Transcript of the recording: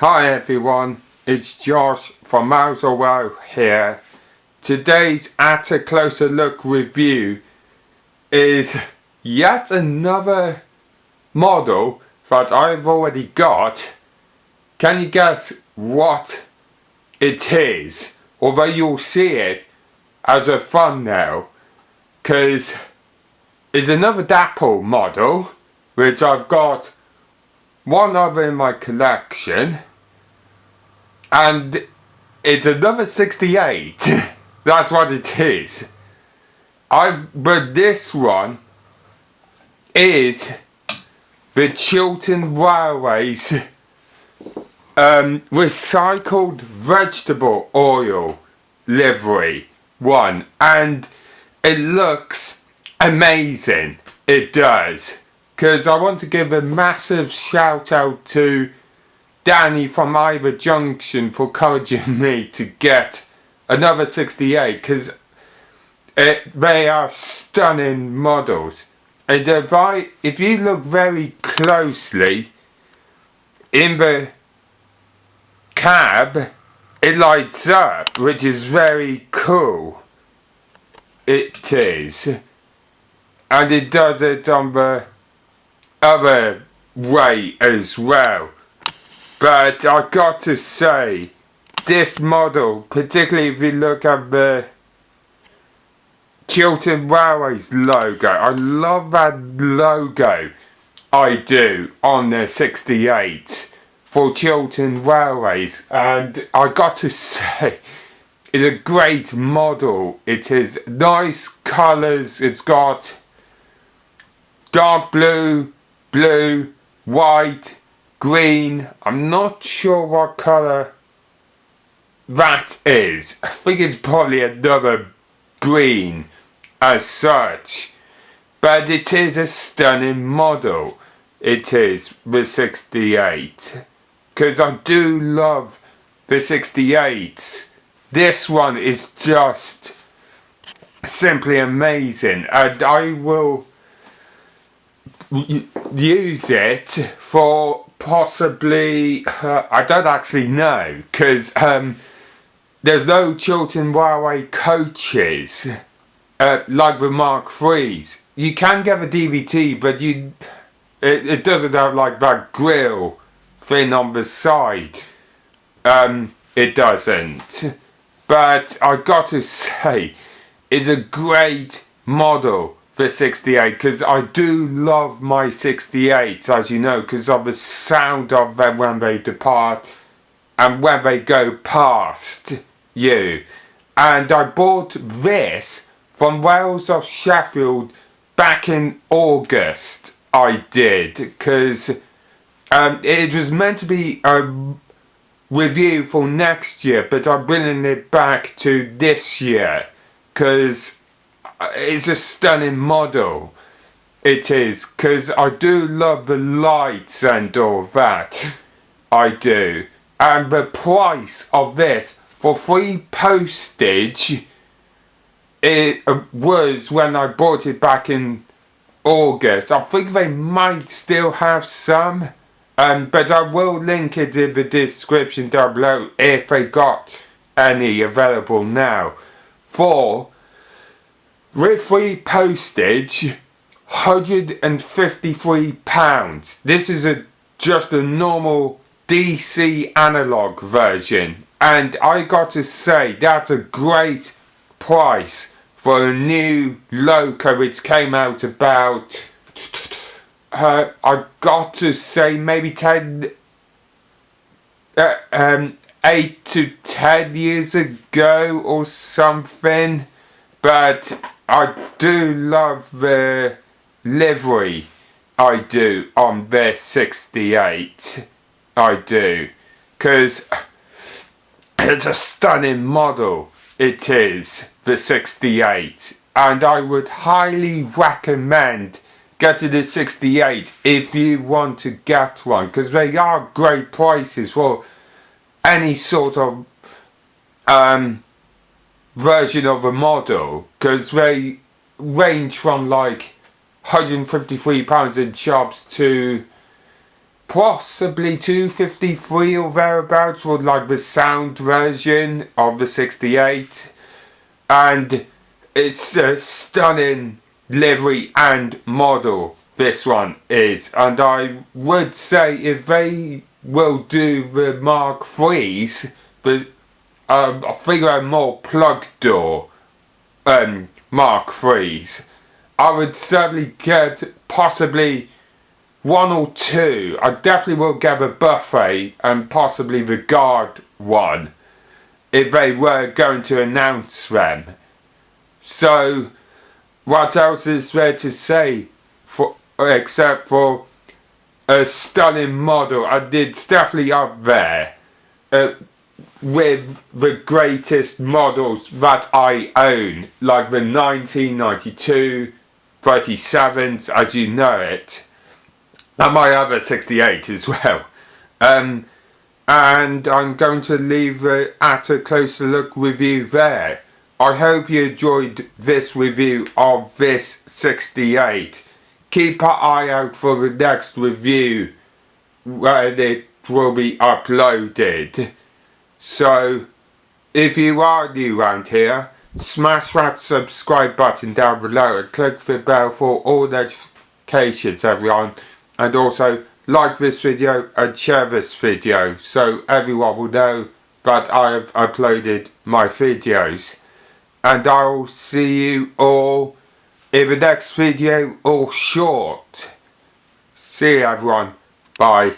Hi everyone, it's Josh from Miles Away here. Today's At a Closer Look review is yet another model that I've already got. Can you guess what it is? Although you'll see it as a thumbnail, because it's another Dapol model, which I've got one of in my collection, and it's another 68. That's what it is. But this one is the Chiltern Railways recycled vegetable oil livery one, and it looks amazing. It does. Because I want to give a massive shout out to Danny from Ivor Junction for encouraging me to get another 68, because they are stunning models. And if you look very closely in the cab, it lights up, which is very cool. It is. And it does it on the other way as well. But I got to say, this model, particularly if you look at the Chiltern Railways logo, I love that logo. I do, on the 68 for Chiltern Railways, and I got to say, it's a great model. It is nice colours. It's got dark blue, blue, white, green. I'm not sure what colour that is. I think it's probably another green as such. But it is a stunning model. It is the 68. Because I do love the 68s. This one is just simply amazing. And I will use it for possibly I don't actually know, because there's no Chiltern Railway coaches like the Mark IIIs. You can get a DVT, but it doesn't have like that grill thing on the side. It doesn't. But I got to say, it's a great model, the 68, because I do love my 68s, as you know, because of the sound of them when they depart and when they go past you. And I bought this from Wales of Sheffield back in August. I did, because it was meant to be a review for next year, but I'm bringing it back to this year, because it's a stunning model. It is, because I do love the lights and all that. I do. And the price of this for free postage, it was when I bought it back in August. I think they might still have some, but I will link it in the description down below if they got any available now. With free postage, £153. This is just a normal DC analog version, and I got to say, that's a great price for a new loco which came out about I got to say maybe 8 to 10 years ago or something. But I do love the livery, I do, on this 68. I do, because it's a stunning model. It is, the 68, and I would highly recommend getting the 68 if you want to get one, because they are great prices for any sort of version of a model, because they range from like £153 in shops to possibly 253 or thereabouts for like the sound version of the 68, and it's a stunning livery and model, this one is, and I would say if they will do the Mark IIIs, but I think they're more plug door Mark IIIs, I would certainly get possibly one or two. I definitely will get the buffet and possibly the guard one if they were going to announce them. So what else is there to say for except for a stunning model, and it's definitely up there with the greatest models that I own, like the 1992 37s as you know it, and my other 68 as well. And I'm going to leave it at a closer look review there. I hope you enjoyed this review of this 68. Keep an eye out for the next review when it will be uploaded. So, if you are new around here, smash that subscribe button down below and click the bell for all notifications, everyone. And also, like this video and share this video so everyone will know that I have uploaded my videos. And I will see you all in the next video or short. See you everyone. Bye.